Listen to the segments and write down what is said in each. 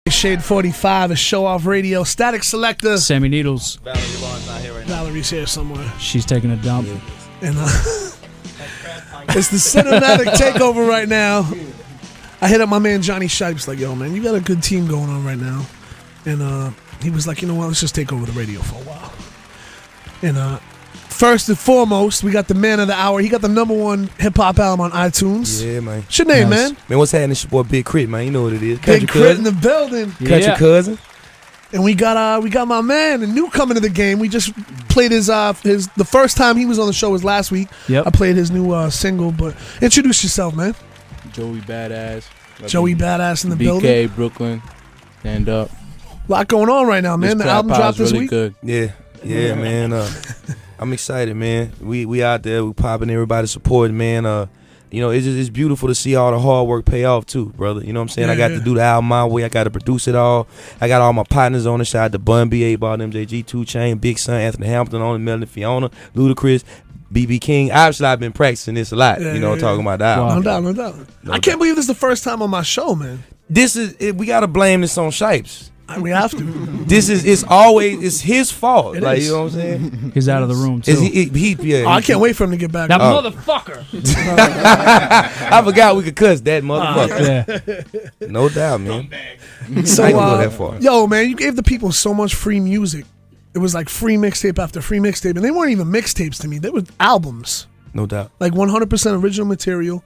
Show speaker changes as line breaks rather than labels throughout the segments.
Shade 45 is Showoff Radio. Statik Selektah.
Sammy Needles.
Valerie's here somewhere.
She's taking a dump.
And it's the cinematic takeover right now. I hit up my man Johnny Shipes like, yo, man, you got a good team going on right now. And he was like, you know what, let's just take over the radio for a while. And first and foremost, we got the man of the hour. He got the #1 hip-hop album on iTunes.
Yeah, man.
What's your name, man?
Man, what's happening? It's your boy Big K.R.I.T, man. You know what it is.
Big K.R.I.T in the building.
Country cousin.
And we got my man, a newcomer to the game. We just played his the first time he was on the show was last week.
Yep.
I played his new single, but introduce yourself, man.
Joey Badass.
Joey Badass in the building.
BK, Brooklyn. Stand up.
A lot going on right now, man. The album dropped this
really
week.
Good.
Yeah, man. I'm excited, man. We out there, we popping, everybody supporting, man. You know, it's beautiful to see all the hard work pay off too, brother. You know what I'm saying?
Yeah,
I got to do the album my way. I got to produce it all. I got all my partners on the side. The Bun B, 8 Ball, MJG, 2 Chain, Big Son, Anthony Hamilton on it, Melanie Fiona, Ludacris, BB King. Obviously, I've been practicing this a lot. Talking about the album.
No doubt. I can't believe this is the first time on my show, man.
We got to blame this on Shipes.
We have to.
It's his fault.
It
like,
is.
you know what I'm saying?
He's out of the room, too.
I can't wait for him to get back.
That motherfucker.
I forgot we could cuss that motherfucker.
Yeah.
No doubt, man.
So,
I ain't gonna go that far.
Yo, man, you gave the people so much free music. It was like free mixtape after free mixtape. And they weren't even mixtapes to me. They were albums.
No doubt.
Like 100% original material.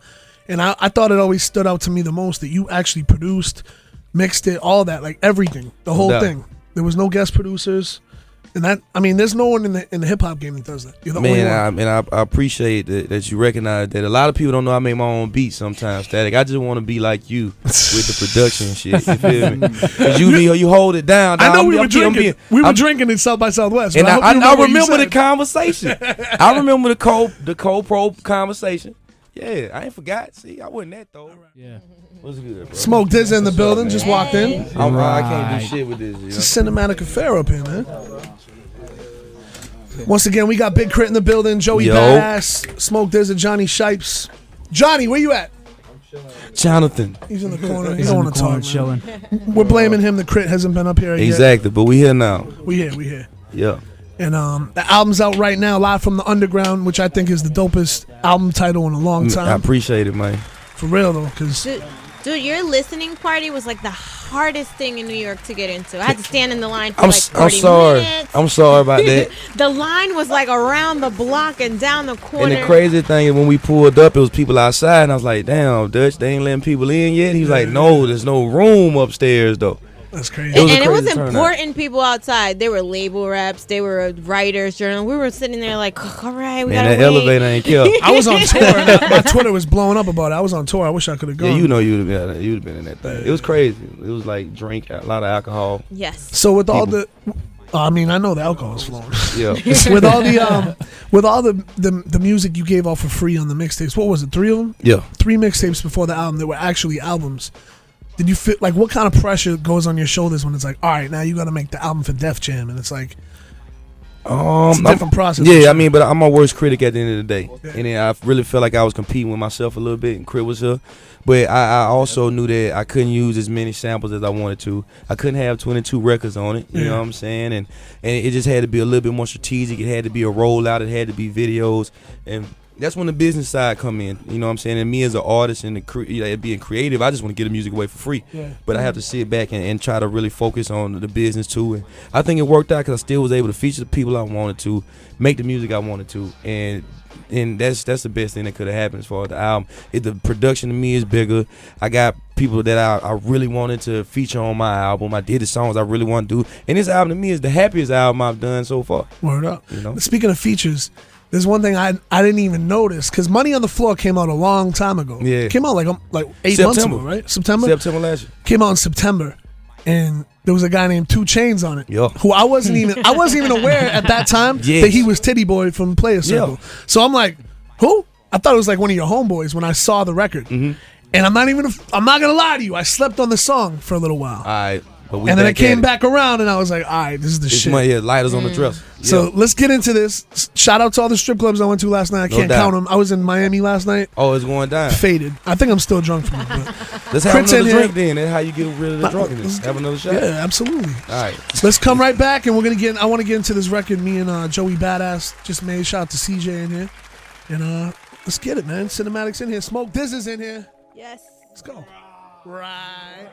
And I thought it always stood out to me the most that you actually produced, mixed it, all that, like everything, the whole thing. There was no guest producers, and there's no one in the hip hop game that does that. You're the only one.
I appreciate that you recognize that. A lot of people don't know I make my own beats sometimes, Statik. I just want to be like you with the production and shit. You feel me? 'Cause you hold it down.
I know we were drinking. We were drinking in South by Southwest.
And I remember the conversation. I remember the co-pro conversation. Yeah, I ain't forgot. See, I wasn't that though.
Yeah.
What's good, bro?
Smoke Dizzy in the building, just walked in.
I can't do shit with this. You know?
It's a cinematic affair up here, man. Once again, we got Big K.R.I.T in the building, Joey Badass, Smoke Dizzy, Johnny Shipes. Johnny, where you at?
Jonathan.
He's in the corner. He
He's
don't
in
want
the
to
corner
talk,
chilling.
We're blaming him. The K.R.I.T hasn't been up here yet.
Exactly, but we here now.
We here.
Yeah.
And the album's out right now, Live from the Underground, which I think is the dopest album title in a long time.
I appreciate it, man.
For real, though, because...
Dude, your listening party was like the hardest thing in New York to get into. I had to stand in the line for 40 minutes.
I'm sorry about that.
The line was like around the block and down the corner.
And the crazy thing is when we pulled up, it was people outside, and I was like, damn, Dutch, they ain't letting people in yet? He's like, no, there's no room upstairs, though.
That's crazy.
And it was important people outside. They were label reps. They were writers, journalists. We were sitting there like, all right, we gotta wait.
That elevator ain't killed.
I was on tour. And my Twitter was blowing up about it. I was on tour. I wish I could have gone.
Yeah, you know you'd have been in that thing. It was crazy. It was like a lot of alcohol.
Yes.
So with all the... I know the alcohol's flowing.
Yeah.
with all the music you gave out for free on the mixtapes, what was it, 3 of them?
Yeah.
3 mixtapes before the album that were actually albums. Did you feel like what kind of pressure goes on your shoulders when it's like, all right, now you got to make the album for Def Jam, and it's like, it's a different process.
Yeah, but I'm my worst critic at the end of the day, and then I really felt like I was competing with myself a little bit, and K.R.I.T was here, but I also knew that I couldn't use as many samples as I wanted to. I couldn't have 22 records on it, you know what I'm saying, and it just had to be a little bit more strategic. It had to be a rollout. It had to be videos, and that's when the business side come in, you know what I'm saying? And me as an artist and being creative, I just want to get the music away for free. Yeah. But I have to sit back and try to really focus on the business too. And I think it worked out because I still was able to feature the people I wanted to, make the music I wanted to, and that's the best thing that could have happened as far as the album. The production to me is bigger. I got people that I really wanted to feature on my album. I did the songs I really want to do, and this album to me is the happiest album I've done so far.
Word up.
You know?
Speaking of features, there's one thing I didn't even notice because Money on the Floor came out a long time ago. Yeah, it came out like 8 months ago, right? September last year. Came out in September, and there was a guy named 2 Chainz on it.
Yo.
Who I wasn't even aware at that time that he was Titty Boy from Player Circle. So I'm like, who? I thought it was like one of your homeboys when I saw the record. Mm-hmm. And I'm not gonna lie to you, I slept on the song for a little while.
But we
And then I came
at it.
back around and I was like, all right, this is the
It's
shit.
money, yeah, lighters on the dresser.
So
Yeah.
let's get into this. Shout out to all the strip clubs I went to last night. I
No
can't
doubt.
count them. I was in Miami last night.
Oh, it's going down.
Faded. I think I'm still drunk from it. But
Let's have
Crit's in
another
here.
drink then. That's how you get rid of the drunkenness. Have another shot.
yeah, absolutely.
All right.
Let's come right back and we're gonna get. I want to get into this record me and Joey Badass just made. Shout out to CJ in here, and let's get it, man. Cinematics in here. Smoke. This is in here.
Yes.
Let's go. Right.